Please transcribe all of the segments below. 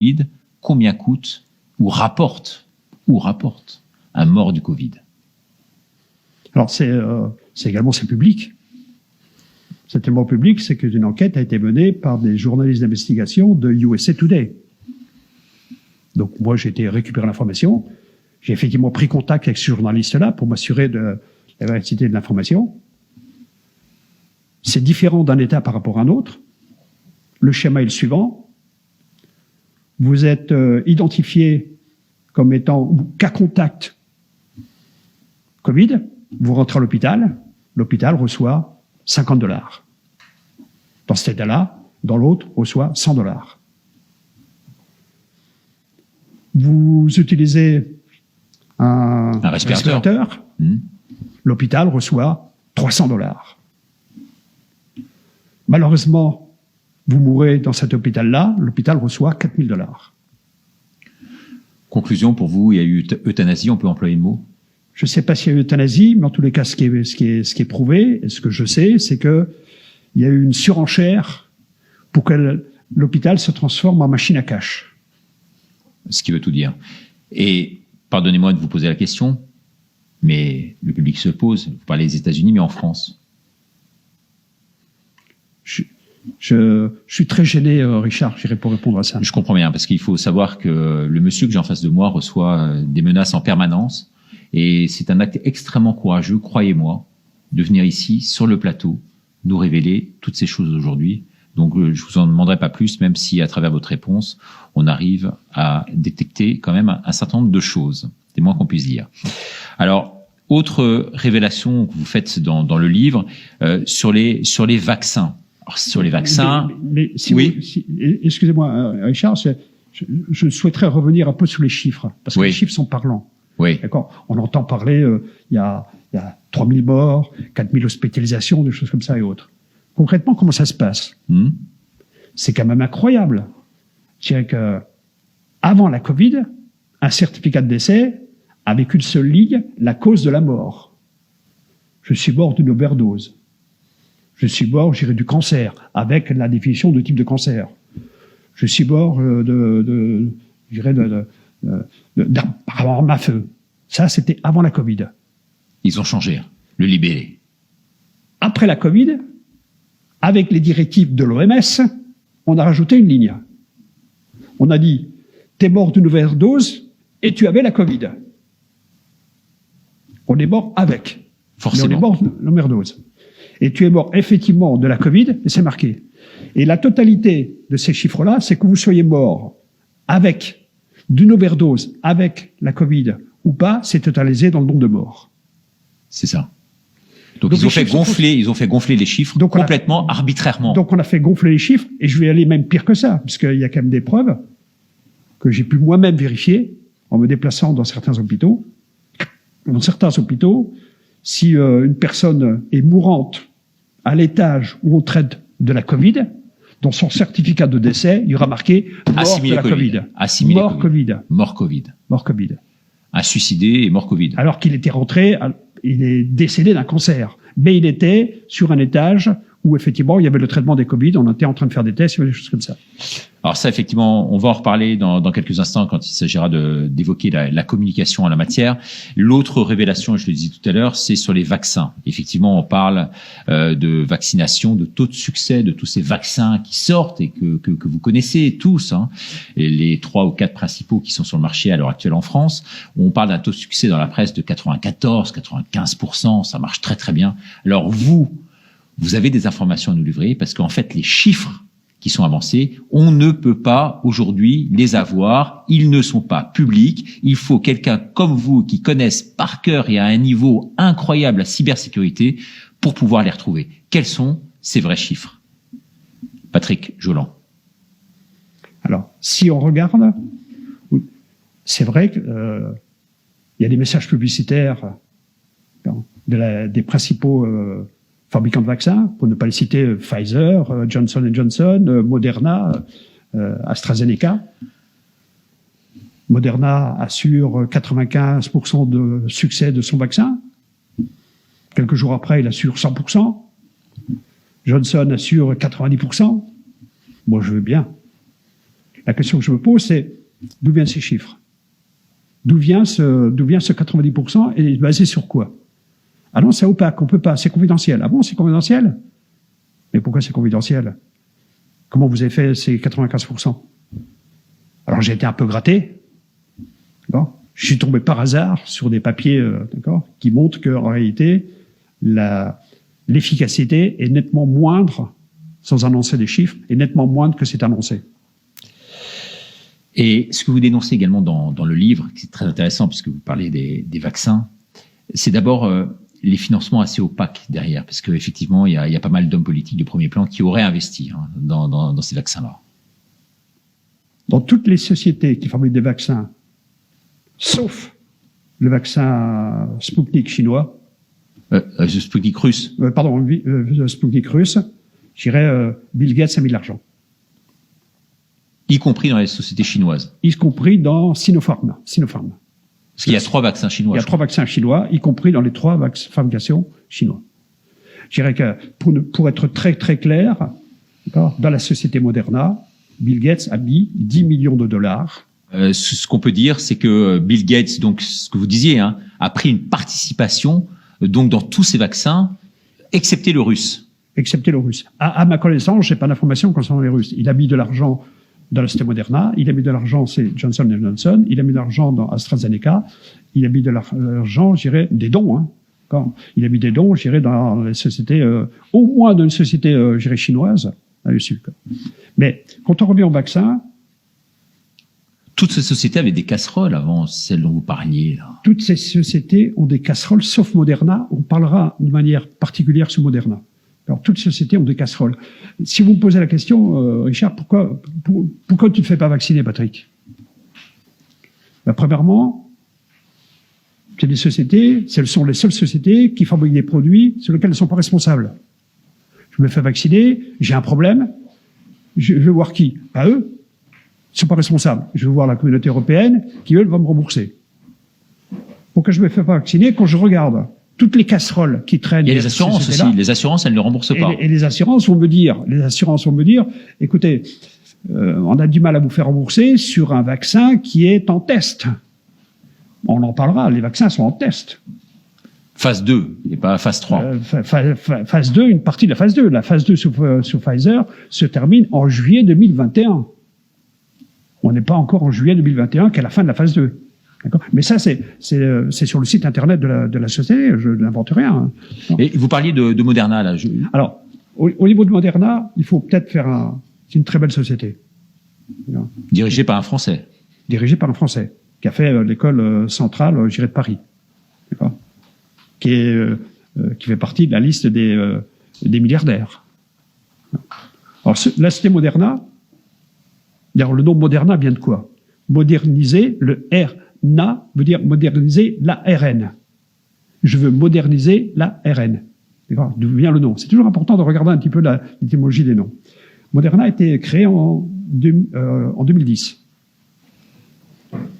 Covid, combien coûte ou rapporte un mort du Covid? Alors, c'est public. C'est tellement public, c'est qu'une enquête a été menée par des journalistes d'investigation de USA Today. Donc, moi, j'ai été récupérer l'information. J'ai effectivement pris contact avec ce journaliste-là pour m'assurer de la véracité de l'information. C'est différent d'un État par rapport à un autre. Le schéma est le suivant. Vous êtes identifié comme étant cas contact Covid. Vous rentrez à l'hôpital. L'hôpital reçoit $50. Dans cet état-là, dans l'autre, reçoit $100. Vous utilisez un respirateur. L'hôpital reçoit $300. Malheureusement, vous mourrez dans cet hôpital-là, l'hôpital reçoit $4000. Conclusion, pour vous, il y a eu euthanasie, on peut employer le mot? Je ne sais pas s'il y a eu euthanasie, mais en tous les cas, ce qui est prouvé, et ce que je sais, c'est qu'il y a eu une surenchère pour que l'hôpital se transforme en machine à cash. Ce qui veut tout dire. Et pardonnez-moi de vous poser la question, mais le public se pose, vous parlez des États-Unis, mais en France? Je suis très gêné, Richard, j'irai pour répondre à ça. Je comprends bien, parce qu'il faut savoir que le monsieur que j'ai en face de moi reçoit des menaces en permanence, et c'est un acte extrêmement courageux, croyez-moi, de venir ici, sur le plateau, nous révéler toutes ces choses aujourd'hui. Donc je vous en demanderai pas plus, même si à travers votre réponse, on arrive à détecter quand même un certain nombre de choses. C'est moins qu'on puisse dire. Alors, autre révélation que vous faites dans le livre, sur les vaccins. Alors, sur les vaccins... Mais si oui. Excusez-moi, Richard, je souhaiterais revenir un peu sur les chiffres, parce que les chiffres sont parlants. Oui. D'accord. On entend parler, il y a 3000 morts, 4000 hospitalisations, des choses comme ça et autres. Concrètement, comment ça se passe? C'est quand même incroyable. Je dirais que avant la Covid, un certificat de décès avec une seule ligne, la cause de la mort. Je suis mort d'une overdose. Je suis mort, je dirais, du cancer, avec la définition de type de cancer. Je suis mort par arme à feu. Ça, c'était avant la Covid. Ils ont changé, le libellé. Après la Covid, avec les directives de l'OMS, on a rajouté une ligne. On a dit, t'es mort d'une overdose et tu avais la Covid. On est mort avec. Forcément. Mais on est mort de l'overdose. Et tu es mort effectivement de la Covid, et c'est marqué. Et la totalité de ces chiffres-là, c'est que vous soyez mort avec d'une overdose, avec la Covid ou pas, c'est totalisé dans le nombre de morts. C'est ça. Donc ils ont fait gonfler les chiffres complètement arbitrairement. Donc on a fait gonfler les chiffres, et je vais aller même pire que ça, puisqu'il y a quand même des preuves que j'ai pu moi-même vérifier en me déplaçant dans certains hôpitaux. Dans certains hôpitaux, si une personne est mourante à l'étage où on traite de la Covid, dans son certificat de décès, il y aura marqué mort de la Covid. Mort Covid. Mort Covid. Mort Covid. Un suicidé et mort Covid. Alors qu'il était rentré, il est décédé d'un cancer. Mais il était sur un étage où effectivement il y avait le traitement des Covid, on était en train de faire des tests, des choses comme ça. Alors ça, effectivement, on va en reparler dans quelques instants quand il s'agira d'évoquer la communication en la matière. L'autre révélation, je le disais tout à l'heure, c'est sur les vaccins. Effectivement, on parle de vaccination, de taux de succès de tous ces vaccins qui sortent et que vous connaissez tous, hein, et les 3 ou 4 principaux qui sont sur le marché à l'heure actuelle en France. On parle d'un taux de succès dans la presse de 94-95%, ça marche très très bien. Alors vous avez des informations à nous livrer, parce qu'en fait, les chiffres qui sont avancés, on ne peut pas aujourd'hui les avoir, ils ne sont pas publics, il faut quelqu'un comme vous qui connaisse par cœur et à un niveau incroyable la cybersécurité pour pouvoir les retrouver. Quels sont ces vrais chiffres? Patrick Joland. Alors, si on regarde, c'est vrai qu'il y a des messages publicitaires des principaux fabricants de vaccins, pour ne pas les citer, Pfizer, Johnson & Johnson, Moderna, AstraZeneca. Moderna assure 95% de succès de son vaccin. Quelques jours après, il assure 100%. Johnson assure 90%. Moi, je veux bien. La question que je me pose, c'est d'où viennent ces chiffres? D'où vient ce 90% et basé sur quoi? Ah non, c'est opaque, on peut pas, c'est confidentiel. Ah bon, c'est confidentiel? Mais pourquoi c'est confidentiel? Comment vous avez fait ces 95%? Alors j'ai été un peu gratté. D'accord, je suis tombé par hasard sur des papiers d'accord, qui montrent qu'en réalité, l'efficacité est nettement moindre, sans annoncer des chiffres, est nettement moindre que c'est annoncé. Et ce que vous dénoncez également dans le livre, qui est très intéressant puisque vous parlez des vaccins, c'est d'abord les financements assez opaques derrière, parce qu'effectivement, il y a pas mal d'hommes politiques de premier plan qui auraient investi dans ces vaccins-là. Dans toutes les sociétés qui fabriquent des vaccins, sauf le vaccin Sputnik chinois, Sputnik russe. Sputnik russe, je dirais Bill Gates a mis de l'argent. Y compris dans les sociétés chinoises. Y compris dans Sinopharm. Parce qu'il y a 3 vaccins chinois. Il y a 3 vaccins chinois, y compris dans les 3 fabrications chinois. Je dirais que pour être très très clair, dans la société Moderna, Bill Gates a mis 10 millions de dollars. Ce qu'on peut dire, c'est que Bill Gates, donc ce que vous disiez, a pris une participation donc dans tous ces vaccins, excepté le russe. Excepté le russe. À ma connaissance, j'ai pas d'informations concernant les Russes. Il a mis de l'argent dans la société Moderna, il a mis de l'argent chez Johnson & Johnson, il a mis de l'argent dans AstraZeneca, il a mis de l'argent, je dirais, des dons, il a mis des dons, je dirais, dans les sociétés, au moins dans une société, je dirais, chinoise, là-dessus. Mais quand on revient au vaccin, toutes ces sociétés avaient des casseroles avant celles dont vous parliez, là. Toutes ces sociétés ont des casseroles, sauf Moderna. On parlera de manière particulière sur Moderna. Alors, toutes les sociétés ont des casseroles. Si vous me posez la question, Richard, pourquoi tu ne te fais pas vacciner, Patrick? Premièrement, c'est des sociétés, ce sont les seules sociétés qui fabriquent des produits sur lesquels elles ne sont pas responsables. Je me fais vacciner, j'ai un problème, je vais voir qui? Pas eux, ils ne sont pas responsables. Je vais voir la communauté européenne qui, eux, va me rembourser. Pourquoi je ne me fais pas vacciner? Quand je regarde toutes les casseroles qui traînent. Il y a les assurances aussi. Les assurances, elles ne remboursent pas. Et les assurances vont me dire, écoutez, on a du mal à vous faire rembourser sur un vaccin qui est en test. On en parlera, les vaccins sont en test. Phase 2, et pas phase 3. Phase 2, une partie de la phase 2. La phase 2 sur Pfizer se termine en juillet 2021. On n'est pas encore en juillet 2021 qu'à la fin de la phase 2. Mais ça, c'est sur le site internet de la société, je n'invente rien. Et vous parliez de Moderna, là. Alors, au niveau de Moderna, il faut peut-être faire c'est une très belle société. Dirigée par un Français. Dirigée par un Français, qui a fait l'école centrale, je dirais, de Paris. D'accord, qui fait partie de la liste des milliardaires. Alors, la société Moderna, d'ailleurs, le nom Moderna vient de quoi? Moderniser, le RNA veut dire moderniser l'ARN. Je veux moderniser l'ARN. D'accord? D'où vient le nom? C'est toujours important de regarder un petit peu l'étymologie des noms. Moderna a été créé en 2010.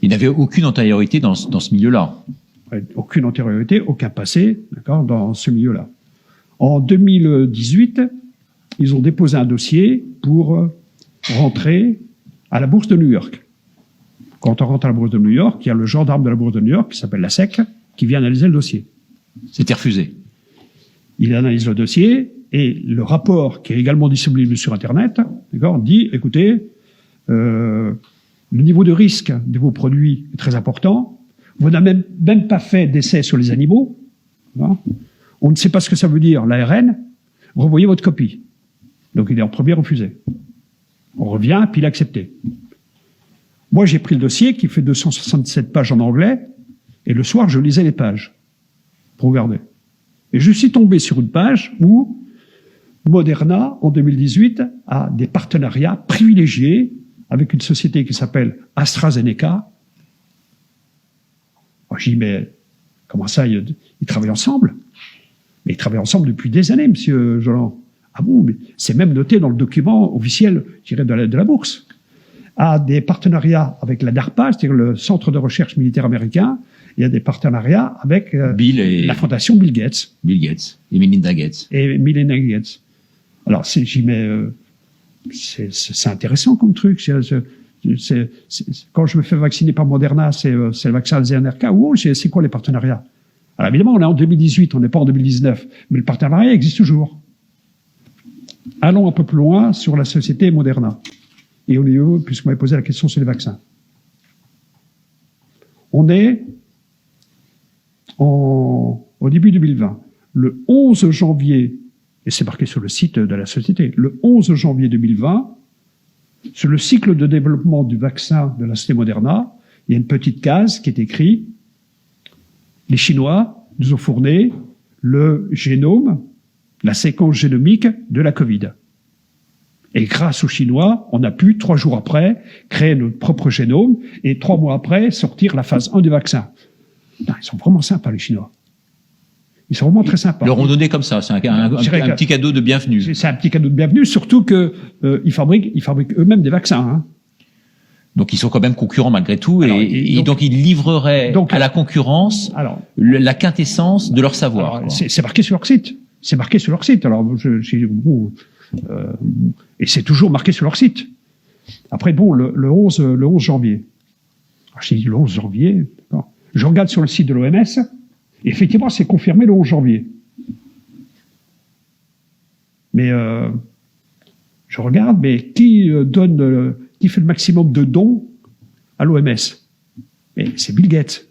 Il n'avait aucune antériorité dans ce milieu-là. Aucune antériorité, aucun passé, d'accord, dans ce milieu-là. En 2018, ils ont déposé un dossier pour rentrer à la bourse de New York. Quand on rentre à la bourse de New York, il y a le gendarme de la bourse de New York, qui s'appelle la SEC, qui vient analyser le dossier. C'était refusé. Il analyse le dossier, et le rapport, qui est également disponible sur Internet, d'accord, dit, écoutez, le niveau de risque de vos produits est très important, vous n'avez même pas fait d'essai sur les animaux, hein, on ne sait pas ce que ça veut dire, l'ARN, revoyez votre copie. Donc il est en premier refusé. On revient, puis il a accepté. Moi, j'ai pris le dossier qui fait 267 pages en anglais, et le soir, je lisais les pages pour regarder. Et je suis tombé sur une page où Moderna, en 2018, a des partenariats privilégiés avec une société qui s'appelle AstraZeneca. Moi, je dis, mais comment ça, ils travaillent ensemble? Mais ils travaillent ensemble depuis des années, monsieur Joland. Ah bon, mais c'est même noté dans le document officiel, je dirais, de la bourse. A des partenariats avec la DARPA, c'est-à-dire le Centre de recherche militaire américain. Il y a des partenariats avec la fondation Bill Gates. Bill Gates et Melinda Gates. Alors, c'est intéressant comme truc. Quand je me fais vacciner par Moderna, c'est le vaccin AstraZeneca ou c'est quoi les partenariats? Alors évidemment, on est en 2018, on n'est pas en 2019, mais le partenariat existe toujours. Allons un peu plus loin sur la société Moderna. Et on est où, puisqu'on m'avait posé la question sur les vaccins. On est au début 2020. Le 11 janvier, et c'est marqué sur le site de la société, le 11 janvier 2020, sur le cycle de développement du vaccin de la société Moderna, il y a une petite case qui est écrite « Les Chinois nous ont fourni le génome, la séquence génomique de la Covid. Et grâce aux Chinois, on a pu, 3 jours après, créer notre propre génome et 3 mois après, sortir la phase 1 du vaccin. » Ils sont vraiment sympas, les Chinois. Ils sont vraiment très sympas. Leur ont donné comme ça, c'est un petit cadeau de bienvenue. C'est un petit cadeau de bienvenue, surtout que ils fabriquent eux-mêmes des vaccins. Hein. Donc ils sont quand même concurrents malgré tout, alors, et donc ils livreraient à la concurrence la quintessence de leur savoir. C'est marqué sur leur site. C'est marqué sur leur site. Alors et c'est toujours marqué sur leur site. Après bon, le 11 janvier. Alors, j'ai dit le 11 janvier. Je regarde sur le site de l'OMS. Effectivement, c'est confirmé le 11 janvier. Mais je regarde, mais qui fait le maximum de dons à l'OMS? C'est Bill Gates.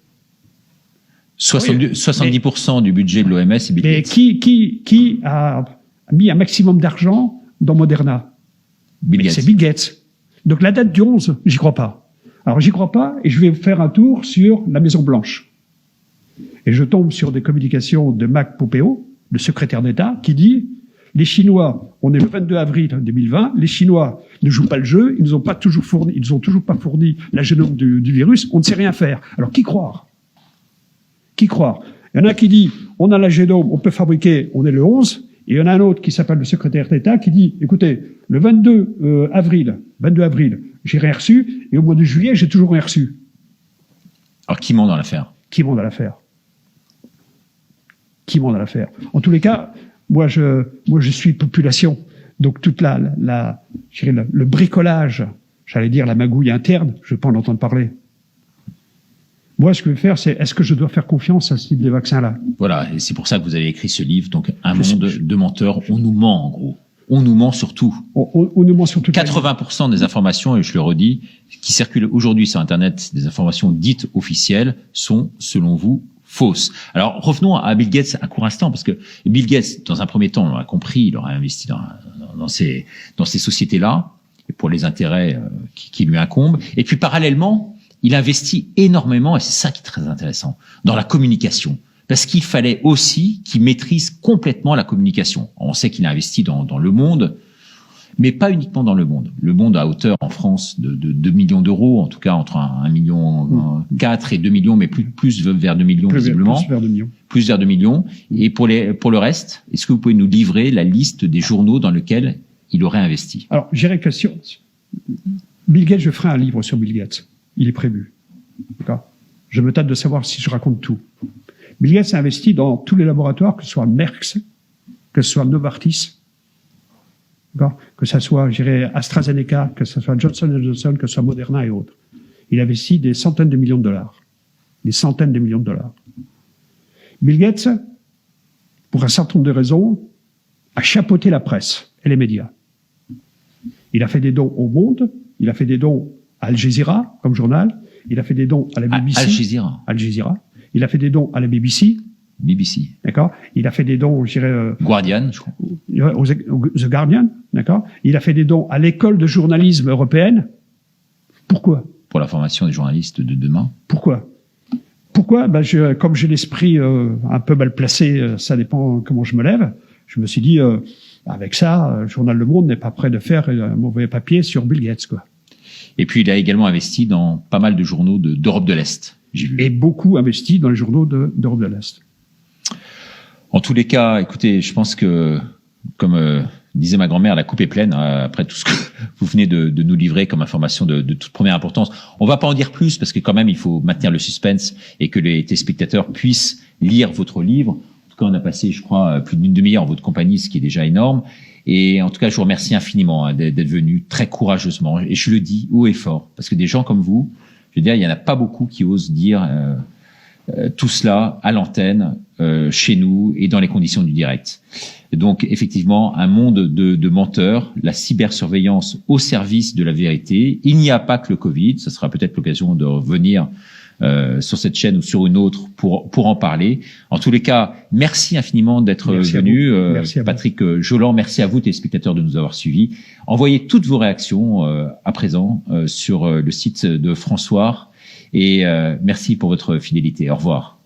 70% du budget de l'OMS est Bill Gates. Mais qui a mis un maximum d'argent dans Moderna? C'est Bill Gates. Donc la date du 11, j'y crois pas. Alors j'y crois pas, et je vais faire un tour sur la Maison Blanche. Et je tombe sur des communications de Mike Pompeo, le secrétaire d'État, qui dit « Les Chinois, on est le 22 avril 2020, les Chinois ne jouent pas le jeu, ils nous ont toujours pas fourni la génome du virus, on ne sait rien faire. » Alors qui croire? Qui croire? Il y en a un qui dit « On a la génome, on peut fabriquer, on est le 11 », et il y en a un autre qui s'appelle le secrétaire d'État qui dit « Écoutez, le 22 avril, j'ai rien reçu, et au mois de juillet, j'ai toujours rien reçu. » Alors qui ment dans l'affaire? Qui ment dans l'affaire? Qui ment dans l'affaire? En tous les cas, moi je suis population, donc toute le bricolage, j'allais dire la magouille interne, je ne veux pas en entendre parler. Moi, ce que je veux faire, c'est est-ce que je dois faire confiance à ce type de vaccin-là? Voilà, et c'est pour ça que vous avez écrit ce livre, donc Un monde de menteurs. On nous ment, en gros. On nous ment sur tout. On nous ment sur tout. 80% des informations, et je le redis, qui circulent aujourd'hui sur Internet, des informations dites officielles, sont, selon vous, fausses. Alors, revenons à Bill Gates un court instant, parce que Bill Gates, dans un premier temps, on l'a compris, il aurait investi dans ces sociétés-là, pour les intérêts qui lui incombent. Et puis, parallèlement, il investit énormément, et c'est ça qui est très intéressant, dans la communication. Parce qu'il fallait aussi qu'il maîtrise complètement la communication. On sait qu'il a investi dans le monde, mais pas uniquement dans le monde. Le monde à hauteur en France de 2 millions d'euros, en tout cas entre 1,4 million et 2 millions, mais plus vers 2 millions visiblement. Plus vers 2 millions. Plus vers 2 millions. Et pour le reste, est-ce que vous pouvez nous livrer la liste des journaux dans lesquels il aurait investi? Alors, je dirais que Bill Gates, je ferai un livre sur Bill Gates. Il est prévu. D'accord? Je me tâte de savoir si je raconte tout. Bill Gates a investi dans tous les laboratoires, que ce soit Merck, que ce soit Novartis, que ce soit, je dirais, AstraZeneca, que ce soit Johnson & Johnson, que ce soit Moderna et autres. Il investit des centaines de millions de dollars. Des centaines de millions de dollars. Bill Gates, pour un certain nombre de raisons, a chapeauté la presse et les médias. Il a fait des dons au Monde, il a fait des dons à Al Jazeera, comme journal, il a fait des dons à la BBC. Al Jazeera. Il a fait des dons à la BBC. D'accord. Il a fait des dons, je dirais... Guardian, je crois. The Guardian, d'accord. Il a fait des dons à l'école de journalisme européenne. Pourquoi? Pour la formation des journalistes de demain. Pourquoi? Comme j'ai l'esprit un peu mal placé, ça dépend comment je me lève, je me suis dit, avec ça, le journal Le Monde n'est pas prêt de faire un mauvais papier sur Bill Gates, quoi. Et puis, il a également investi dans pas mal de journaux d'Europe de l'Est, j'ai vu. Et beaucoup investi dans les journaux d'Europe de l'Est. En tous les cas, écoutez, je pense que, comme disait ma grand-mère, la coupe est pleine, après tout ce que vous venez de nous livrer comme information de toute première importance. On va pas en dire plus, parce que quand même, il faut maintenir le suspense et que les téléspectateurs puissent lire votre livre. En tout cas, on a passé, je crois, plus d'une demi-heure en votre compagnie, ce qui est déjà énorme. Et en tout cas, je vous remercie infiniment d'être venu très courageusement. Et je le dis haut et fort, parce que des gens comme vous, je veux dire, il y en a pas beaucoup qui osent dire tout cela à l'antenne, chez nous et dans les conditions du direct. Et donc, effectivement, un monde de menteurs, la cybersurveillance au service de la vérité. Il n'y a pas que le Covid. Ça sera peut-être l'occasion de revenir sur cette chaîne ou sur une autre pour en parler. En tous les cas, merci infiniment d'être venu. Patrick Jolland, merci à vous, téléspectateurs, de nous avoir suivis. Envoyez toutes vos réactions à présent sur le site de François. Et merci pour votre fidélité. Au revoir.